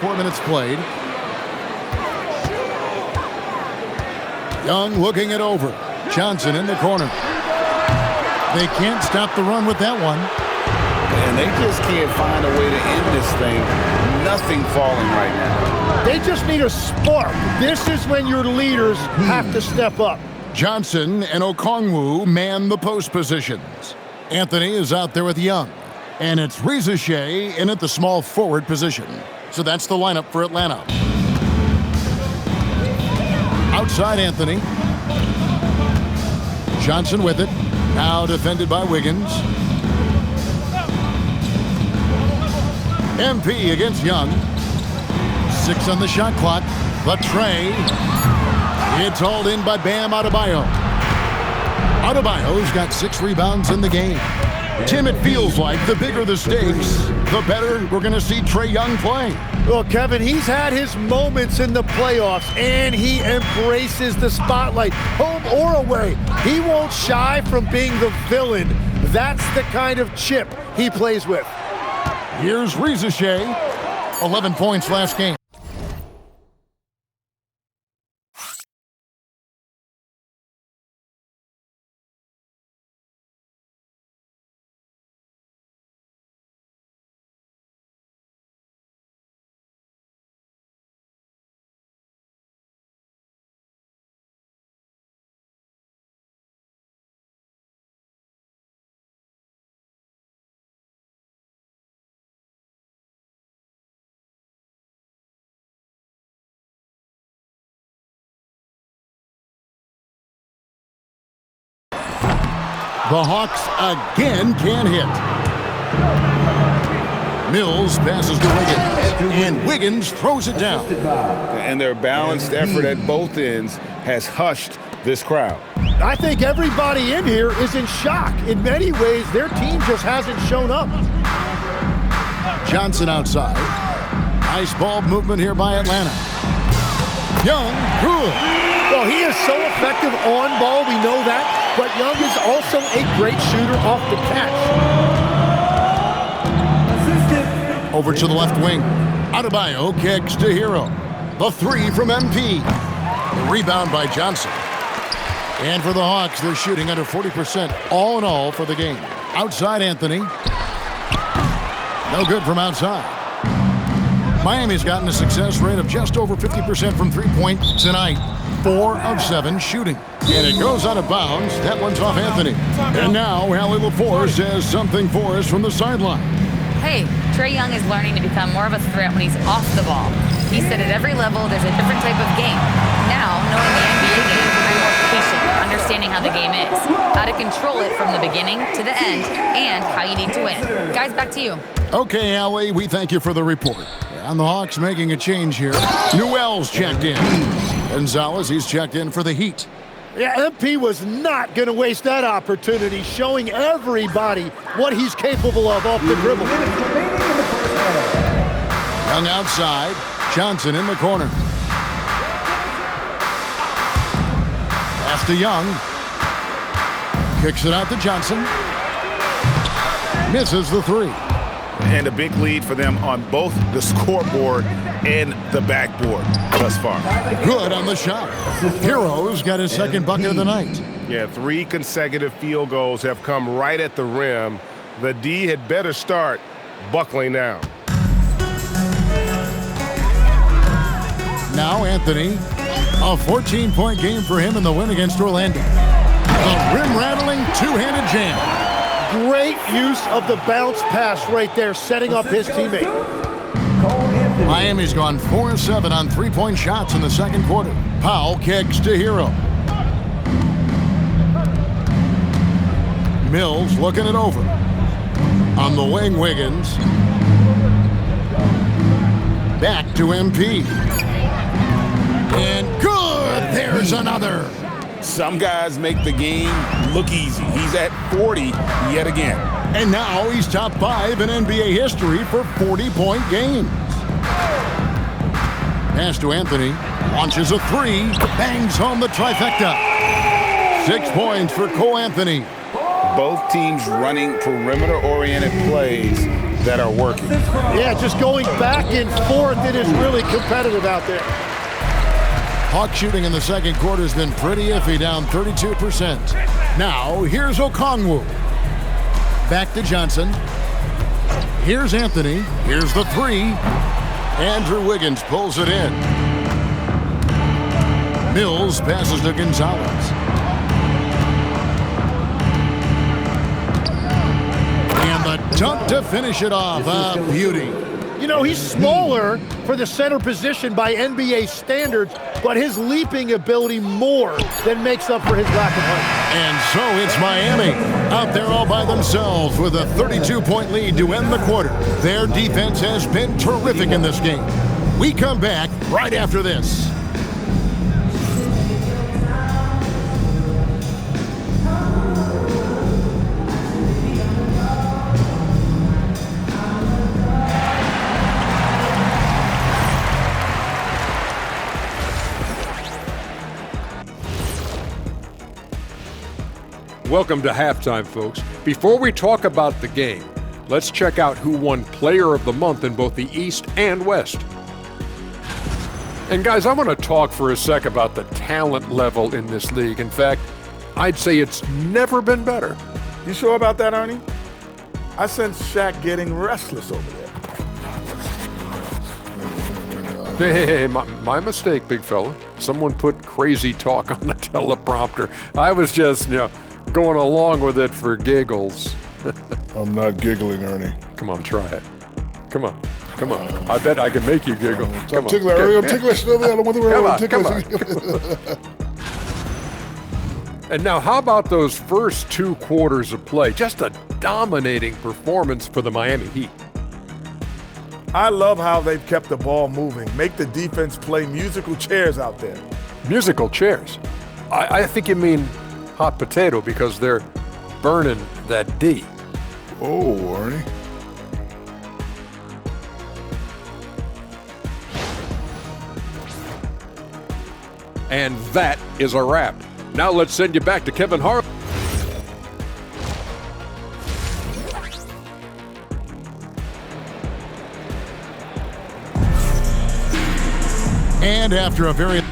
4 minutes played. Young looking it over. Johnson in the corner. They can't stop the run with that one. And they just can't find a way to end this thing. Nothing falling right now. They just need a spark. This is when your leaders have to step up. Johnson and Okongwu man the post positions. Anthony is out there with Young. And it's Riziche in at the small forward position. So that's the lineup for Atlanta. Outside Anthony. Johnson with it. Now defended by Wiggins. MP against Young. 6 on the shot clock. The tray. It's hauled in by Bam Adebayo. Adebayo's got 6 rebounds in the game. Tim, it feels like the bigger the stakes, the better we're going to see Trae Young play. Well, Kevin, he's had his moments in the playoffs, and he embraces the spotlight, home or away. He won't shy from being the villain. That's the kind of chip he plays with. Here's Riziche, 11 points last game. The Hawks again can't hit. Mills passes to Wiggins, and Wiggins throws it down. And their balanced effort at both ends has hushed this crowd. I think everybody in here is in shock. In many ways, their team just hasn't shown up. Johnson outside. Nice ball movement here by Atlanta. Young, good. Well, he is so effective on ball, we know that, but Young is also a great shooter off the catch. Over to the left wing. Adebayo kicks to Hero. The 3 from MP. The rebound by Johnson. And for the Hawks, they're shooting under 40% all in all for the game. Outside Anthony. No good from outside. Miami's gotten a success rate of just over 50% from three-point tonight. 4 of 7 shooting. And it goes out of bounds. That one's off Anthony. And now Allie LaForce says something for us from the sideline. Hey, Trae Young is learning to become more of a threat when he's off the ball. He said at every level there's a different type of game. Now, knowing the NBA game, you're more patient, understanding how the game is, how to control it from the beginning to the end, and how you need to win. Guys, back to you. Okay, Allie, we thank you for the report. And the Hawks making a change here. Newell's checked in. Gonzalez, he's checked in for the Heat. Yeah, MP was not going to waste that opportunity, showing everybody what he's capable of off the dribble. Young outside. Johnson in the corner. Pass to Young. Kicks it out to Johnson. Misses the 3. And a big lead for them on both the scoreboard and the backboard thus far. Good on the shot. Hero's got his second bucket of the night. Yeah, 3 consecutive field goals have come right at the rim. The D had better start buckling down. Now Anthony, a 14-point game for him in the win against Orlando. A rim-rattling two-handed jam. Great use of the bounce pass right there, setting up his teammate. Miami's gone 4-7 on three-point shots in the second quarter. Powell kicks to Hero. Mills looking it over. On the wing, Wiggins. Back to MP. And good! There's another. Some guys make the game look easy. He's at 40 yet again. And now he's top 5 in NBA history for 40-point games. Pass to Anthony. Launches a 3. Bangs home the trifecta. 6 points for Cole Anthony. Both teams running perimeter-oriented plays that are working. Yeah, just going back and forth, it is really competitive out there. Hawk shooting in the second quarter has been pretty iffy, down 32%. Now, here's Okongwu. Back to Johnson. Here's Anthony. Here's the three. Andrew Wiggins pulls it in. Mills passes to Gonzalez. And the dunk to finish it off. A beauty. You know, he's smaller for the center position by NBA standards, but his leaping ability more than makes up for his lack of height. And so it's Miami out there all by themselves with a 32-point lead to end the quarter. Their defense has been terrific in this game. We come back right after this. Welcome to halftime, folks. Before we talk about the game, let's check out who won Player of the Month in both the East and West. And guys, I want to talk for a sec about the talent level in this league. In fact, I'd say it's never been better. You sure about that, Ernie? I sense Shaq getting restless over there. Hey, my mistake, big fella. Someone put crazy talk on the teleprompter. I was just, going along with it for giggles. I'm not giggling, Ernie. Come on, try it. Come on. I bet I can make you giggle. I'm ticklish, Ernie. I'm ticklish. I don't want to wear I'm ticklish. And now, how about those first 2 quarters of play? Just a dominating performance for the Miami Heat. I love how they've kept the ball moving. Make the defense play musical chairs out there. Musical chairs? I think you mean hot potato because they're burning that D. Oh, Ernie. And that is a wrap. Now let's send you back to Kevin Hart. And after a very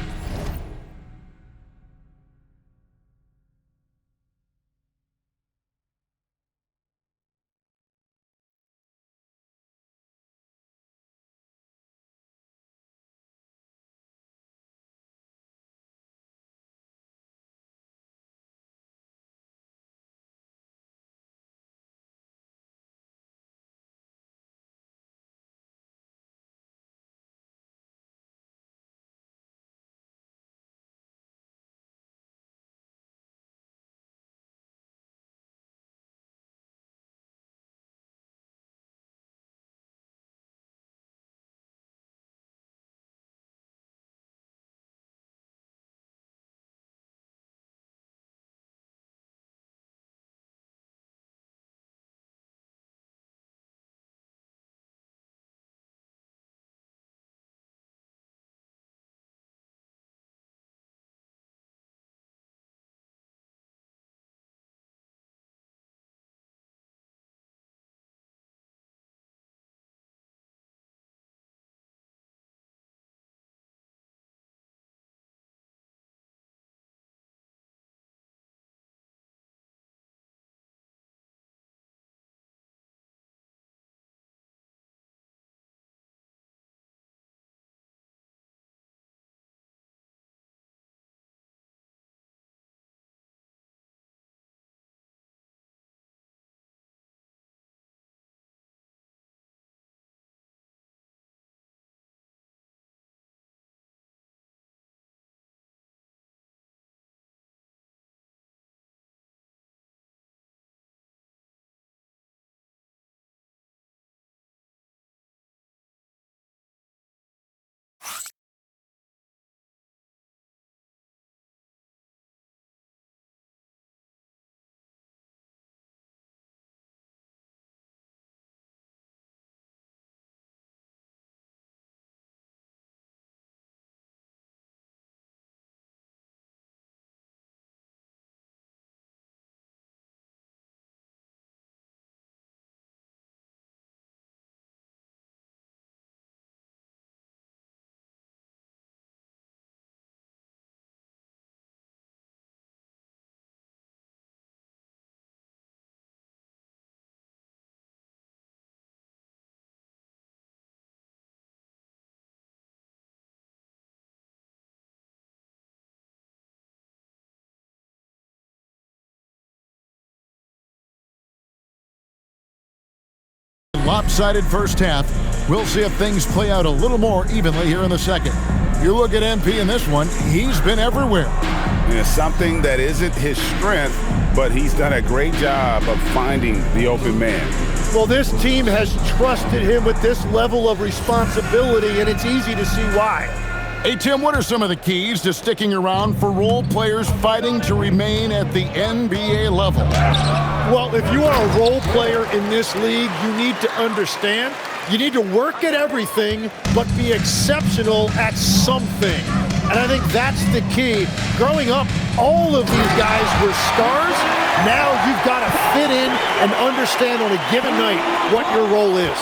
lopsided first half. We'll see if things play out a little more evenly here in the second. You look at MP in this one, he's been everywhere. Yeah, something that isn't his strength, but he's done a great job of finding the open man. Well, this team has trusted him with this level of responsibility, and it's easy to see why. Hey, Tim, what are some of the keys to sticking around for role players fighting to remain at the NBA level? Well, if you are a role player in this league, you need to understand you need to work at everything, but be exceptional at something. And I think that's the key. Growing up, all of these guys were stars. Now you've got to fit in and understand on a given night what your role is.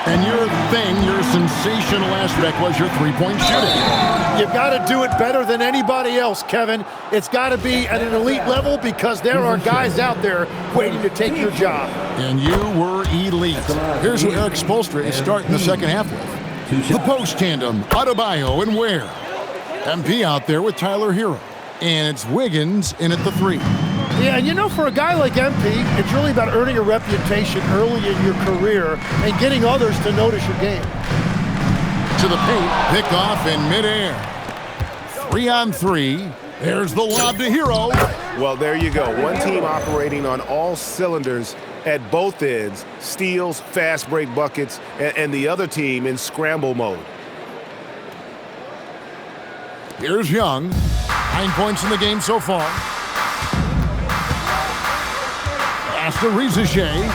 And your sensational aspect was your three-point shooting. You've got to do it better than anybody else, Kevin. It's got to be at an elite level because there are guys out there waiting to take your job. And you were elite. Here's who Eric Spoelstra is starting the second half with. The post tandem, Adebayo and Ware. MP out there with Tyler Hero. And it's Wiggins in at the three. Yeah, and you know, for a guy like MP, it's really about earning a reputation early in your career and getting others to notice your game. To the paint, pick off in midair. 3-on-3. There's the lob to Hero. Well, there you go. One team operating on all cylinders at both ends, steals, fast break buckets, and the other team in scramble mode. Here's Young. 9 points in the game so far. Pass to Rizachet.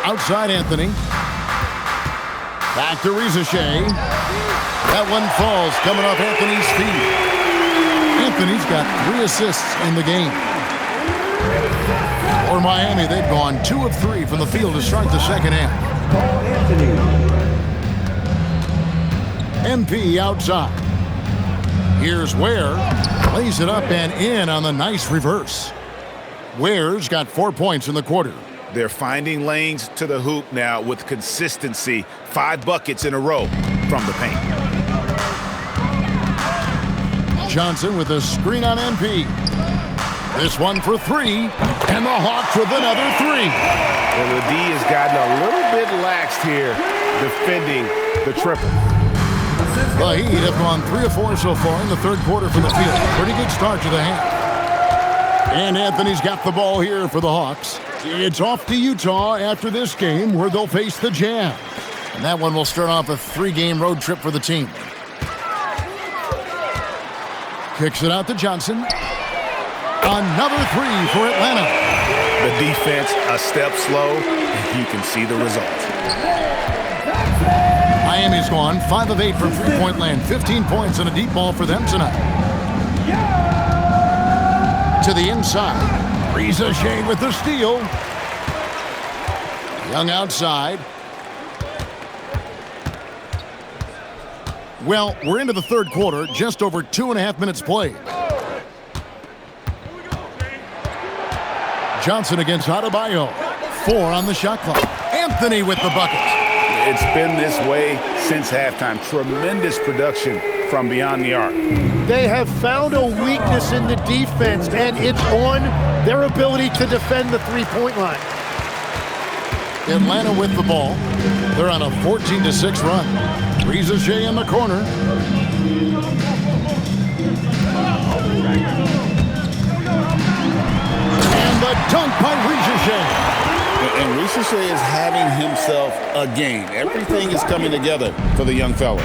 Outside Anthony. Back to Rizachet. That one falls coming off Anthony's feet. Anthony's got 3 assists in the game. For Miami, they've gone 2 of 3 from the field to start the second half. MP outside. Here's Ware. Lays it up and in on the nice reverse. Ware's got 4 points in the quarter. They're finding lanes to the hoop now with consistency. 5 buckets in a row from the paint. Johnson with a screen on MP. This one for 3, and the Hawks with another 3. And the D has gotten a little bit laxed here defending the triple. The Heat have gone 3 of 4 so far in the third quarter from the field. Pretty good start to the half. And Anthony's got the ball here for the Hawks. It's off to Utah after this game where they'll face the Jazz. And that one will start off a 3-game road trip for the team. Kicks it out to Johnson. Another 3 for Atlanta. The defense a step slow, and you can see the result. Miami's gone 5 of 8 from three-point land. 15 points and a deep ball for them tonight. To the inside. Rizachet with the steal. Young outside. Well, we're into the third quarter, just over 2.5 minutes played. Johnson against Adebayo. 4 on the shot clock. Anthony with the bucket. It's been this way since halftime. Tremendous production from beyond the arc. They have found a weakness in the defense, and it's on their ability to defend the three-point line. Atlanta with the ball. They're on a 14-6 run. Reza Shea in the corner. And the dunk by Reza Shea. And Reza Shea is having himself a game. Everything is coming together for the young fella.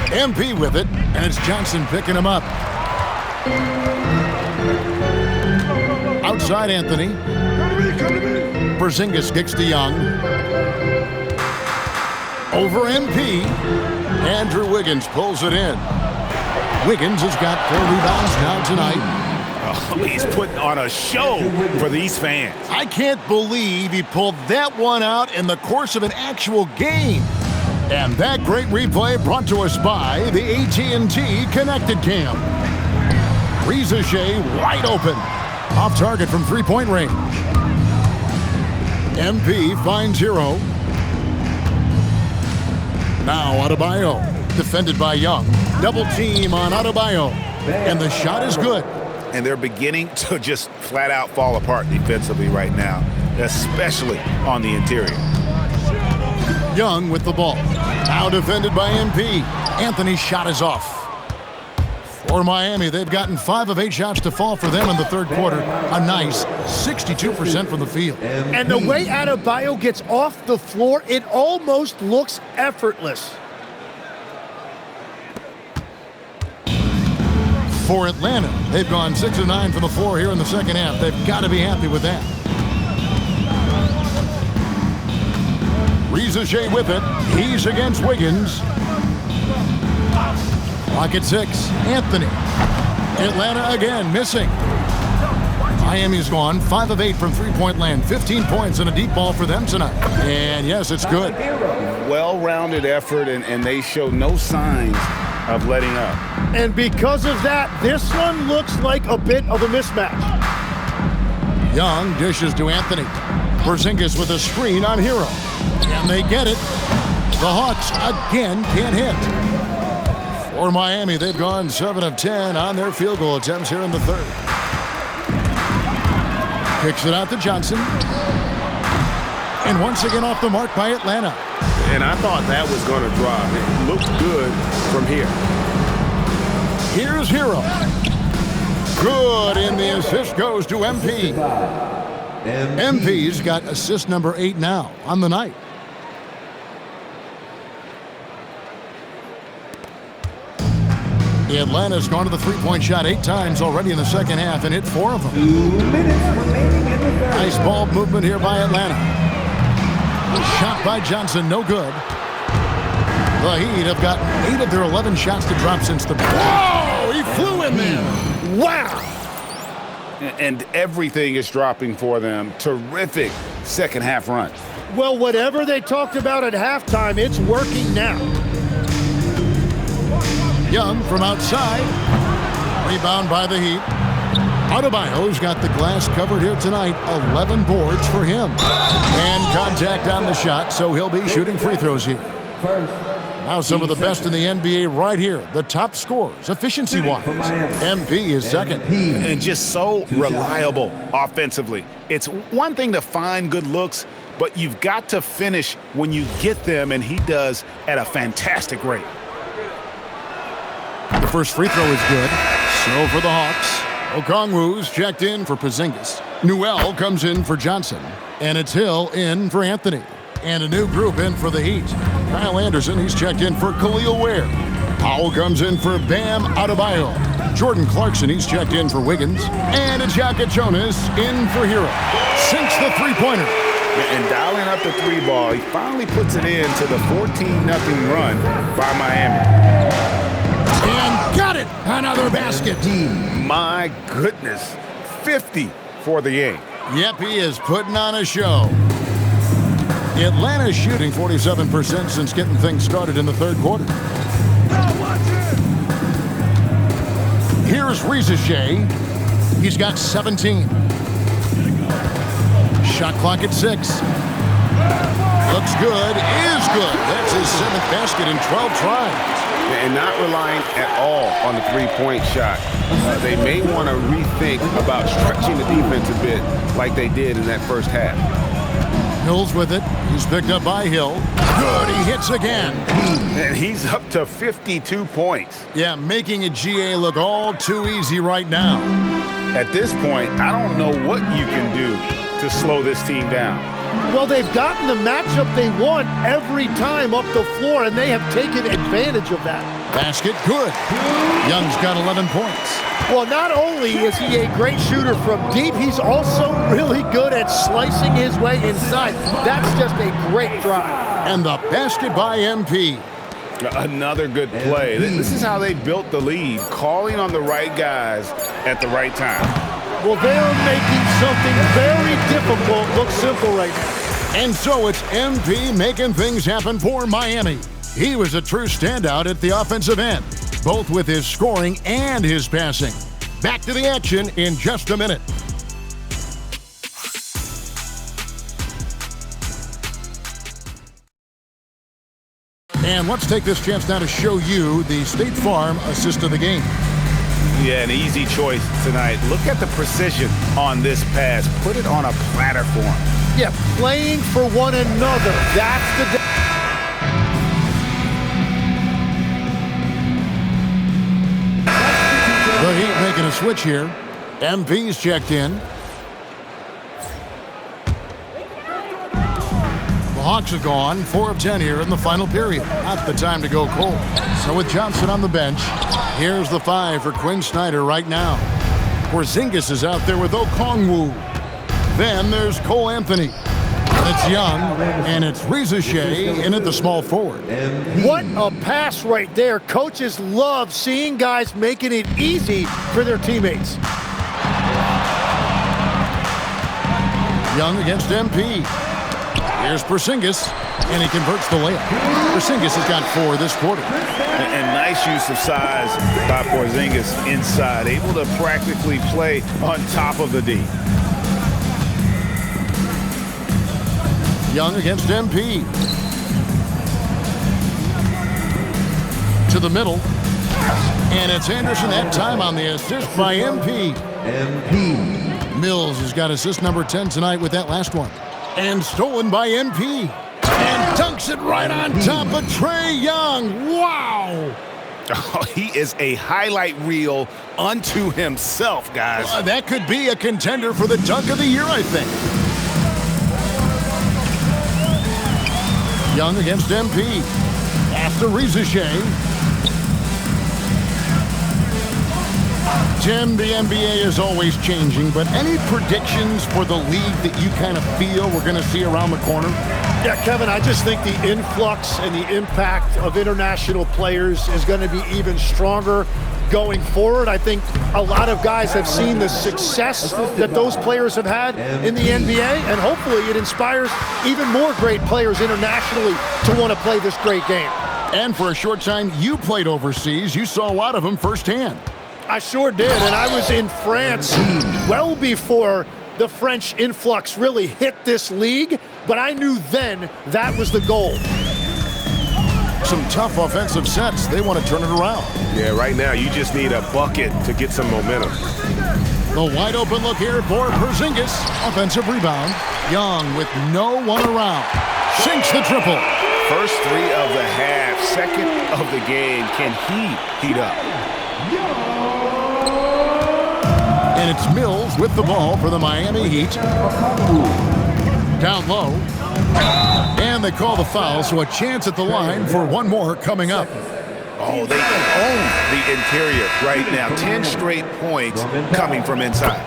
MP with it, and it's Johnson picking him up. Outside Anthony. Porzingis kicks to Young. Over MP. Andrew Wiggins pulls it in. Wiggins has got 4 rebounds now tonight. Oh, he's putting on a show for these fans. I can't believe he pulled that one out in the course of an actual game. And that great replay brought to us by the AT&T Connected Cam. Reza Shea wide open. Off target from three-point range. MP finds Hero. Now Adebayo, defended by Young. Double team on Adebayo. And the shot is good. And they're beginning to just flat out fall apart defensively right now, especially on the interior. Young with the ball. Now defended by MP. Anthony's shot is off. For Miami, they've gotten 5 of 8 shots to fall for them in the third quarter. A nice 62% from the field. And the way Adebayo gets off the floor, it almost looks effortless. For Atlanta, they've gone 6 of 9 from the floor here in the second half. They've got to be happy with that. Reza Shea with it. He's against Wiggins. Clock at 6. Anthony. Atlanta again missing. Miami's gone 5 of 8 from three-point land. 15 points and a deep ball for them tonight. And yes, it's good. Well-rounded effort, and they show no signs of letting up. And because of that, this one looks like a bit of a mismatch. Young dishes to Anthony. Porzingis with a screen on Hero. And they get it. The Hawks again can't hit. For Miami, they've gone 7 of 10 on their field goal attempts here in the third. Kicks it out to Johnson. And once again off the mark by Atlanta. And I thought that was going to drop. It looked good from here. Here's Hero. Good, and the assist goes to MP. MP's got assist number 8 now on the night. Atlanta's gone to the three-point shot 8 times already in the second half and hit 4 of them. 2 minutes remaining in the third. Nice ball movement here by Atlanta. Shot by Johnson, no good. The Heat have gotten 8 of their 11 shots to drop since the break. Whoa! He flew in there. Wow! And everything is dropping for them. Terrific second half run. Well, whatever they talked about at halftime, it's working now. Young from outside. Rebound by the Heat. Adebayo's got the glass covered here tonight. 11 boards for him. And contact on the shot, so he'll be shooting free throws here. Now some of the best in the NBA right here. The top scorers, efficiency-wise. MP is second. And just so reliable offensively. It's one thing to find good looks, but you've got to finish when you get them, and he does at a fantastic rate. The first free throw is good. So for the Hawks, Okongwu's checked in for Porzingis. Newell comes in for Johnson. And it's Hill in for Anthony. And a new group in for the Heat. Kyle Anderson, he's checked in for Khalil Ware. Powell comes in for Bam Adebayo. Jordan Clarkson, he's checked in for Wiggins. And it's Jokic Jonas in for Hero. Sinks the three-pointer. And dialing up the 3 ball, he finally puts it into the 14-0 run by Miami. And got it! Another basket. My goodness, 50 for the game. Yep, he is putting on a show. Atlanta shooting 47% since getting things started in the third quarter. Here's Reza Shea. He's got 17. Shot clock at 6. Looks good, is good. That's his 7th basket in 12 tries. And not relying at all on the three-point shot. They may want to rethink about stretching the defense a bit like they did in that first half. Hill's with it. He's picked up by Hill. Good, he hits again. And he's up to 52 points. Yeah, making a GA look all too easy right now. At this point, I don't know what you can do to slow this team down. Well, they've gotten the matchup they want every time up the floor, and they have taken advantage of that. Basket, good. Young's got 11 points. Well, not only is he a great shooter from deep, he's also really good at slicing his way inside. That's just a great drive. And the basket by MP. Another good play. This is how they built the lead, calling on the right guys at the right time. Well, they're making something very difficult look simple right now. And so it's MP making things happen for Miami. He was a true standout at the offensive end, both with his scoring and his passing. Back to the action in just a minute. And let's take this chance now to show you the State Farm assist of the game. Yeah, an easy choice tonight. Look at the precision on this pass. Put it on a platter for him. Yeah, playing for one another. That's the... The Heat making a switch here. MP's checked in. The Hawks have gone 4 of 10 here in the final period. Not the time to go cold. So with Johnson on the bench, here's the 5 for Quinn Snyder right now. Porzingis is out there with Okongwu. Then there's Cole Anthony. It's Young, and it's Reza Shea in at the small forward. What a pass right there. Coaches love seeing guys making it easy for their teammates. Young against MP. Here's Porzingis, and he converts the layup. Porzingis has got 4 this quarter. And nice use of size by Porzingis inside, able to practically play on top of the D. Young against MP. To the middle. And it's Anderson that time on the assist by MP. Mills has got assist number 10 tonight with that last one. And stolen by MP. And dunks it right on top of Trae Young. Wow! Oh, he is a highlight reel unto himself, guys. That could be a contender for the dunk of the year, I think. Young against MP. After Reza Shea. Tim, the NBA is always changing, but any predictions for the league that you kind of feel we're going to see around the corner? Yeah, Kevin, I just think the influx and the impact of international players is going to be even stronger going forward. I think a lot of guys have seen the success that those players have had in the NBA, and hopefully it inspires even more great players internationally to want to play this great game. And for a short time, you played overseas. You saw a lot of them firsthand. I sure did, and I was in France well before the French influx really hit this league, but I knew then that was the goal. Some tough offensive sets. They want to turn it around. Yeah, right now you just need a bucket to get some momentum. The wide open look here for Porzingis. Offensive rebound. Young with no one around. Sinks the triple. First 3 of the half, second of the game. Can he heat up? And it's Mills with the ball for the Miami Heat. Down low. And they call the foul, so a chance at the line for one more coming up. Oh, they own the interior right now. 10 straight points coming from inside.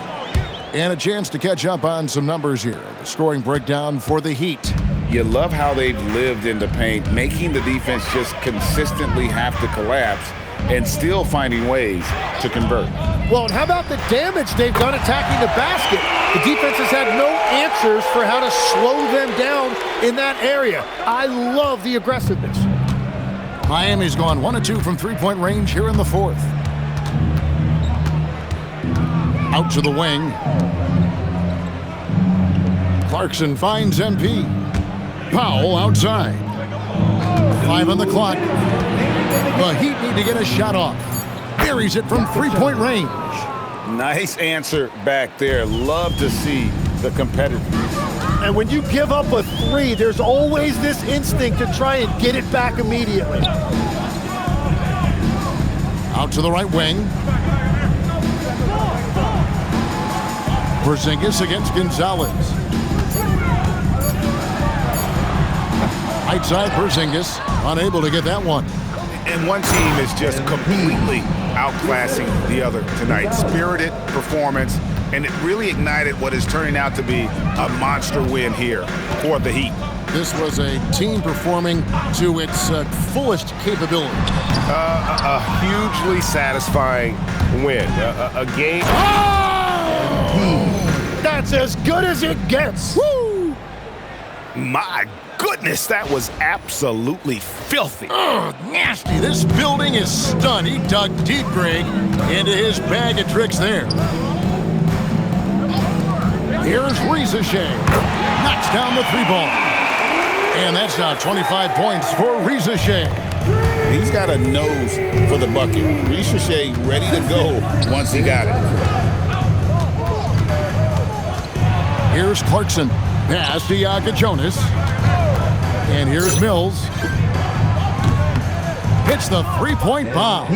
And a chance to catch up on some numbers here. The scoring breakdown for the Heat. You love how they've lived in the paint, making the defense just consistently have to collapse. and still finding ways to convert. Well, and how about the damage they've done attacking the basket? The defense has had no answers for how to slow them down in that area. I love the aggressiveness. Miami's gone 1 of 2 from three-point range here in the fourth. Out to the wing. Clarkson finds MP. Powell outside. 5 on the clock. The Heat need to get a shot off. Buries it from three-point range. Nice answer back there. Love to see the competitiveness. And when you give up a three, there's always this instinct to try and get it back immediately. Out to the right wing. Porzingis against Gonzalez. Right side Porzingis, unable to get that one. And one team is just completely outclassing the other tonight. Spirited performance, and it really ignited what is turning out to be a monster win here for the Heat. This was a team performing to its fullest capability. A hugely satisfying win. A game. That's as good as it gets. Woo! My goodness, that was absolutely filthy. Oh, nasty. This building is stunned. He dug deep, Greg, into his bag of tricks there. Here's Riza-Shea. Knocks down the three ball. And that's now 25 points for Riza-Shea. He's got a nose for the bucket. Riza-Shea ready to go once he got it. Here's Clarkson. Pass to Yaga Jonas. And here's Mills. Hits the three-point bomb.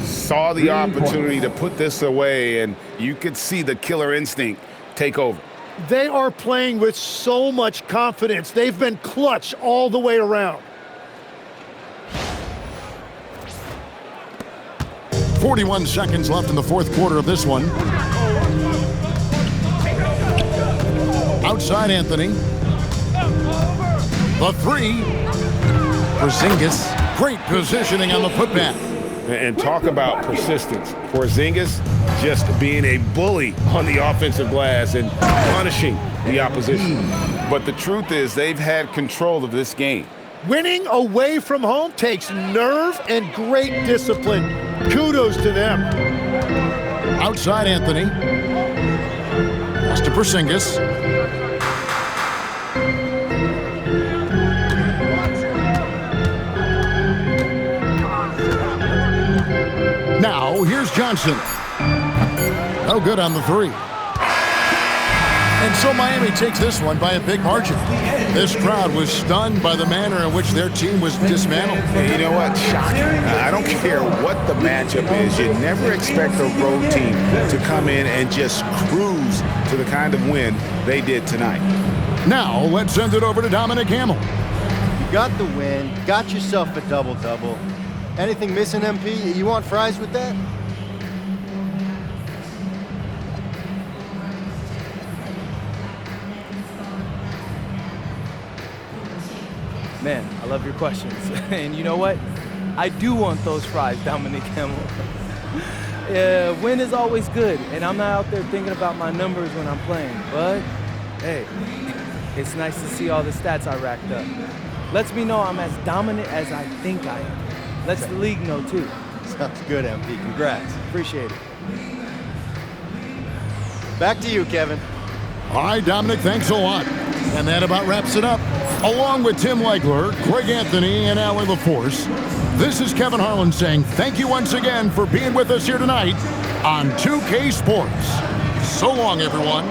Saw the opportunity to put this away, and you could see the killer instinct take over. They are playing with so much confidence. They've been clutch all the way around. 41 seconds left in the fourth quarter of this one. Outside Anthony. The three. Porzingis. Great positioning on the putback. And talk about persistence. Porzingis just being a bully on the offensive glass and punishing the opposition. But the truth is they've had control of this game. Winning away from home takes nerve and great discipline. Kudos to them. Outside Anthony. Pass to Porzingis. Now, here's Johnson. No good on the three. And so Miami takes this one by a big margin. This crowd was stunned by the manner in which their team was dismantled. And you know what? Shocking. I don't care what the matchup is. You never expect a road team to come in and just cruise to the kind of win they did tonight. Now, let's send it over to Dominic Hamill. You got the win, got yourself a double-double. Anything missing, MP? You want fries with that? Man, I love your questions. And you know what? I do want those fries, Dominic Hamill. Win is always good, and I'm not out there thinking about my numbers when I'm playing. But, hey, it's nice to see all the stats I racked up. Lets me know I'm as dominant as I think I am. Lets the league know, too. Sounds good, MP. Congrats. Appreciate it. Back to you, Kevin. All right, Dominic, thanks a lot. And that about wraps it up. Along with Tim Legler, Greg Anthony, and Allie LaForce, this is Kevin Harlan saying thank you once again for being with us here tonight on 2K Sports. So long, everyone.